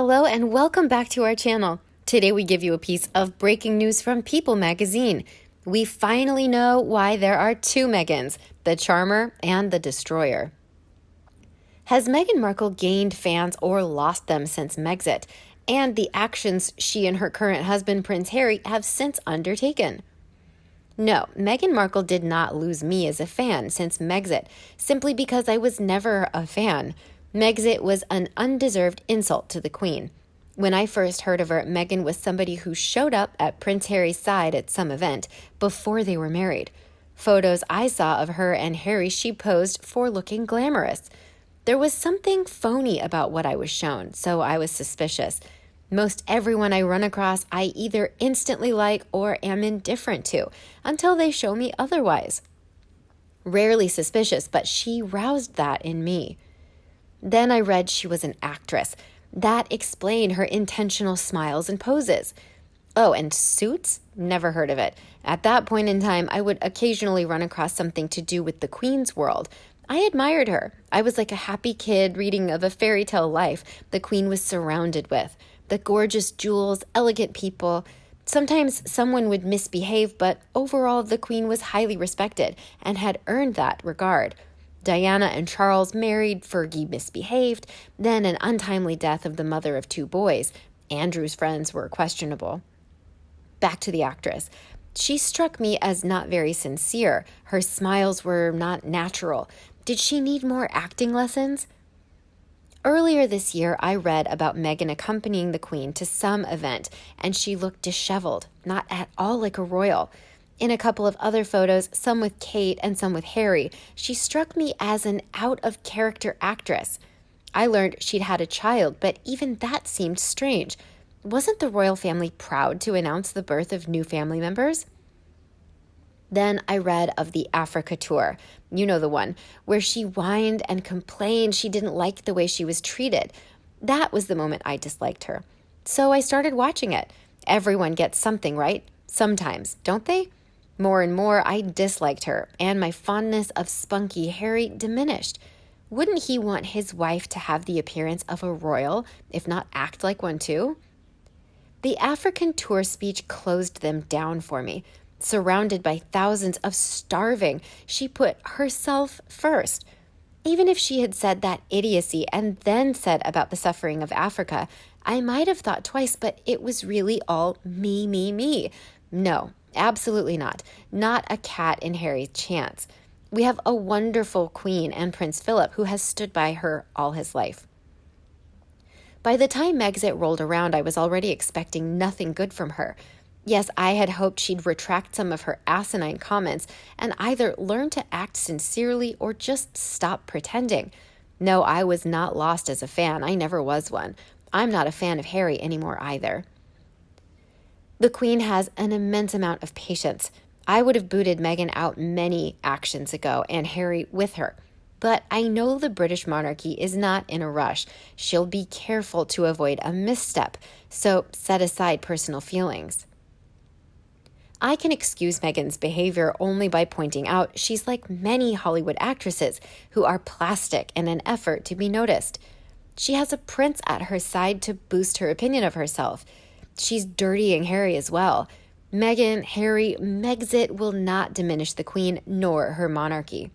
Hello and welcome back to our channel. Today we give you a piece of breaking news from People magazine. We finally know why there are two Meghans, the Charmer and the Destroyer. Has Meghan Markle gained fans or lost them since Megxit, and the actions she and her current husband Prince Harry have since undertaken? No, Meghan Markle did not lose me as a fan since Megxit, simply because I was never a fan. Megxit was an undeserved insult to the Queen. When I first heard of her, Meghan was somebody who showed up at Prince Harry's side at some event before they were married. Photos I saw of her and Harry, she posed for looking glamorous. There was something phony about what I was shown, so I was suspicious. Most everyone I run across, I either instantly like or am indifferent to, until they show me otherwise. Rarely suspicious, but she roused that in me. Then I read she was an actress. That explained her intentional smiles and poses. Oh, and Suits? Never heard of it. At that point in time, I would occasionally run across something to do with the Queen's world. I admired her. I was like a happy kid reading of a fairy tale life the Queen was surrounded with. The gorgeous jewels, elegant people. Sometimes someone would misbehave, but overall the Queen was highly respected and had earned that regard. Diana and Charles married, Fergie misbehaved, then an untimely death of the mother of two boys. Andrew's friends were questionable. Back to the actress. She struck me as not very sincere. Her smiles were not natural. Did she need more acting lessons? Earlier this year, I read about Meghan accompanying the Queen to some event, and she looked disheveled, not at all like a royal. In a couple of other photos, some with Kate and some with Harry, she struck me as an out-of-character actress. I learned she'd had a child, but even that seemed strange. Wasn't the royal family proud to announce the birth of new family members? Then I read of the Africa tour, you know the one, where she whined and complained she didn't like the way she was treated. That was the moment I disliked her. So I started watching it. Everyone gets something, right? Sometimes, don't they? More and more, I disliked her, and my fondness of spunky Harry diminished. Wouldn't he want his wife to have the appearance of a royal, if not act like one too? The African tour speech closed them down for me. Surrounded by thousands of starving, she put herself first. Even if she had said that idiocy and then said about the suffering of Africa, I might have thought twice, but it was really all me, me, me. No, absolutely not. Not a cat in Harry's chance. We have a wonderful Queen and Prince Philip who has stood by her all his life. By the time Megxit rolled around, I was already expecting nothing good from her. Yes, I had hoped she'd retract some of her asinine comments and either learn to act sincerely or just stop pretending. No, I was not lost as a fan. I never was one. I'm not a fan of Harry anymore either. The Queen has an immense amount of patience. I would have booted Meghan out many actions ago and Harry with her. But I know the British monarchy is not in a rush. She'll be careful to avoid a misstep, so set aside personal feelings. I can excuse Meghan's behavior only by pointing out she's like many Hollywood actresses who are plastic in an effort to be noticed. She has a prince at her side to boost her opinion of herself. She's dirtying Harry as well. Meghan, Harry, Megxit will not diminish the Queen nor her monarchy.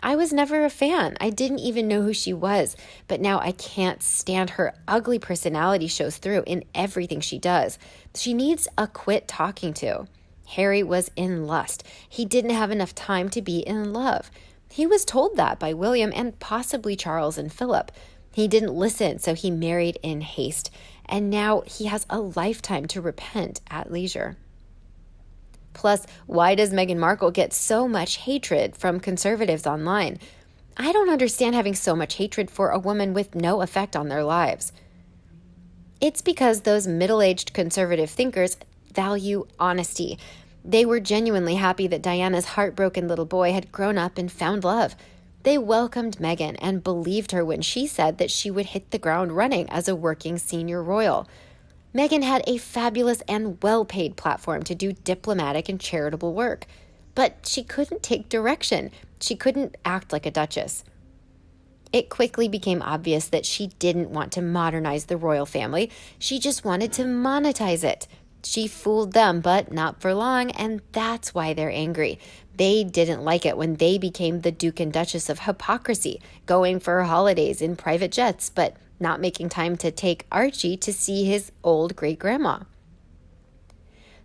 I was never a fan. I didn't even know who she was, but now I can't stand her ugly personality shows through in everything she does. She needs a quit talking to. Harry was in lust. He didn't have enough time to be in love. He was told that by William and possibly Charles and Philip. He didn't listen, so he married in haste, and now he has a lifetime to repent at leisure. Plus, why does Meghan Markle get so much hatred from conservatives online? I don't understand having so much hatred for a woman with no effect on their lives. It's because those middle-aged conservative thinkers value honesty. They were genuinely happy that Diana's heartbroken little boy had grown up and found love. They welcomed Meghan and believed her when she said that she would hit the ground running as a working senior royal. Meghan had a fabulous and well-paid platform to do diplomatic and charitable work, but she couldn't take direction. She couldn't act like a duchess. It quickly became obvious that she didn't want to modernize the royal family. She just wanted to monetize it. She fooled them, but not for long, and that's why they're angry. They didn't like it when they became the Duke and Duchess of hypocrisy, going for holidays in private jets, but not making time to take Archie to see his old great-grandma.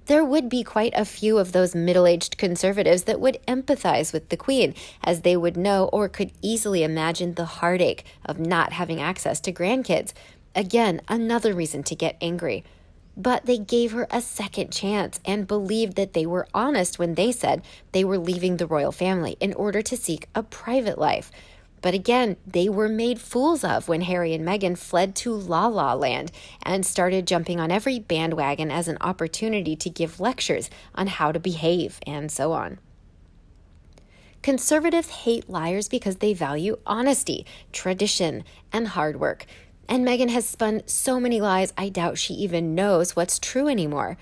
There would be quite a few of those middle-aged conservatives that would empathize with the Queen, as they would know or could easily imagine the heartache of not having access to grandkids. Again, another reason to get angry. But they gave her a second chance and believed that they were honest when they said they were leaving the royal family in order to seek a private life. But again, they were made fools of when Harry and Meghan fled to La La Land and started jumping on every bandwagon as an opportunity to give lectures on how to behave and so on. Conservatives hate liars because they value honesty, tradition, and hard work. And Meghan has spun so many lies, I doubt she even knows what's true anymore.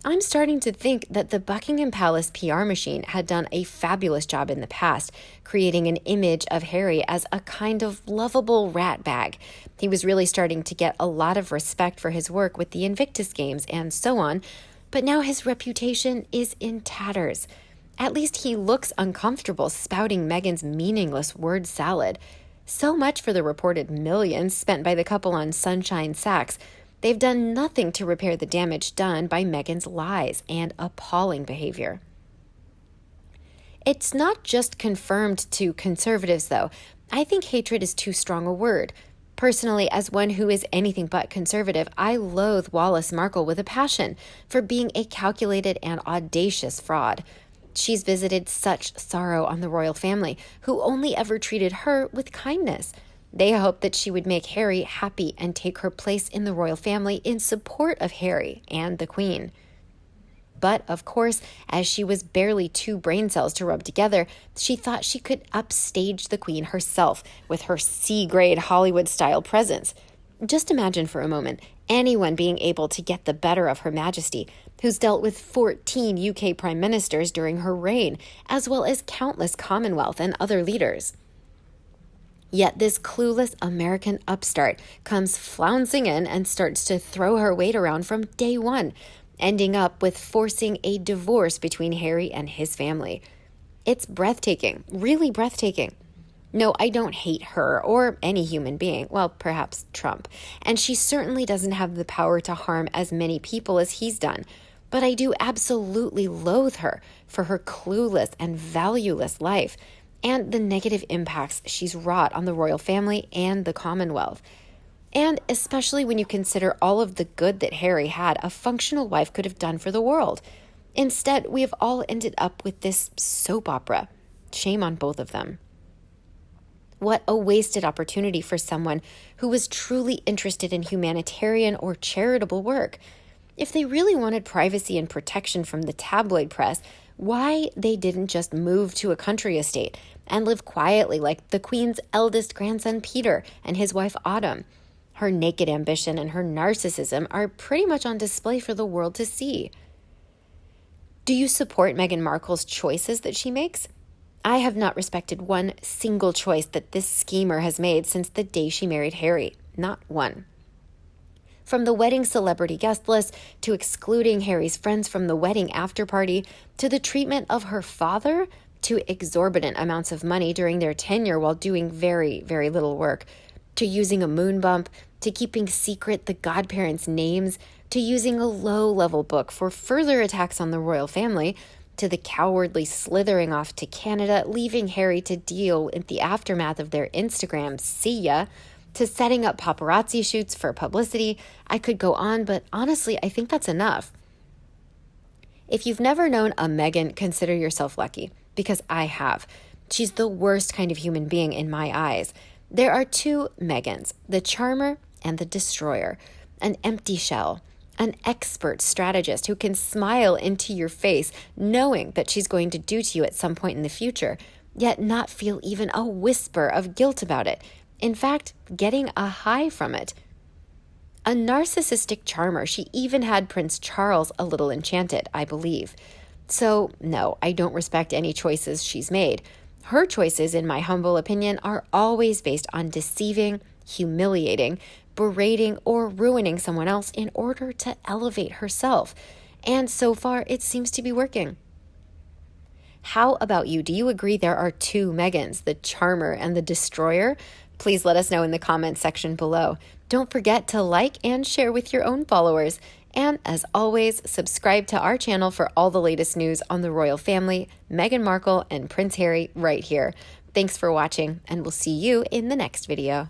I'm starting to think that the Buckingham Palace PR machine had done a fabulous job in the past, creating an image of Harry as a kind of lovable rat bag. He was really starting to get a lot of respect for his work with the Invictus Games and so on, but now his reputation is in tatters. At least he looks uncomfortable spouting Meghan's meaningless word salad. So much for the reported millions spent by the couple on sunshine sacks. They've done nothing to repair the damage done by Meghan's lies and appalling behavior. It's not just confirmed to conservatives, though. I think hatred is too strong a word. Personally, as one who is anything but conservative, I loathe Wallis Markle with a passion for being a calculated and audacious fraud. She's visited such sorrow on the royal family, who only ever treated her with kindness. They hoped that she would make Harry happy and take her place in the royal family in support of Harry and the Queen. But, of course, as she was barely two brain cells to rub together, she thought she could upstage the Queen herself with her C-grade Hollywood-style presence. Just imagine for a moment anyone being able to get the better of Her Majesty, who's dealt with 14 UK prime ministers during her reign, as well as countless Commonwealth and other leaders. Yet this clueless American upstart comes flouncing in and starts to throw her weight around from day one, ending up with forcing a divorce between Harry and his family. It's breathtaking, really breathtaking. No, I don't hate her or any human being, well, perhaps Trump, and she certainly doesn't have the power to harm as many people as he's done, but I do absolutely loathe her for her clueless and valueless life and the negative impacts she's wrought on the royal family and the Commonwealth. And especially when you consider all of the good that Harry had a functional wife could have done for the world. Instead, we have all ended up with this soap opera. Shame on both of them. What a wasted opportunity for someone who was truly interested in humanitarian or charitable work. If they really wanted privacy and protection from the tabloid press, why they didn't just move to a country estate and live quietly like the Queen's eldest grandson Peter and his wife Autumn. Her naked ambition and her narcissism are pretty much on display for the world to see. Do you support Meghan Markle's choices that she makes? I have not respected one single choice that this schemer has made since the day she married Harry. Not one. From the wedding celebrity guest list, to excluding Harry's friends from the wedding after party, to the treatment of her father, to exorbitant amounts of money during their tenure while doing very, very little work, to using a moon bump, to keeping secret the godparents' names, to using a low-level book for further attacks on the royal family, to the cowardly slithering off to Canada, leaving Harry to deal in the aftermath of their Instagram see ya, to setting up paparazzi shoots for publicity. I could go on, but honestly, I think that's enough. If you've never known a Meghan, consider yourself lucky, because I have. She's the worst kind of human being in my eyes. There are two Meghans, the charmer and the destroyer, an empty shell, an expert strategist who can smile into your face knowing that she's going to do to you at some point in the future, yet not feel even a whisper of guilt about it. In fact, getting a high from it. A narcissistic charmer, she even had Prince Charles a little enchanted, I believe. So, no, I don't respect any choices she's made. Her choices, in my humble opinion, are always based on deceiving, humiliating, berating, or ruining someone else in order to elevate herself. And so far, it seems to be working. How about you? Do you agree there are two Meghans, the charmer and the destroyer? Please let us know in the comments section below. Don't forget to like and share with your own followers. And as always, subscribe to our channel for all the latest news on the royal family, Meghan Markle and Prince Harry right here. Thanks for watching, and we'll see you in the next video.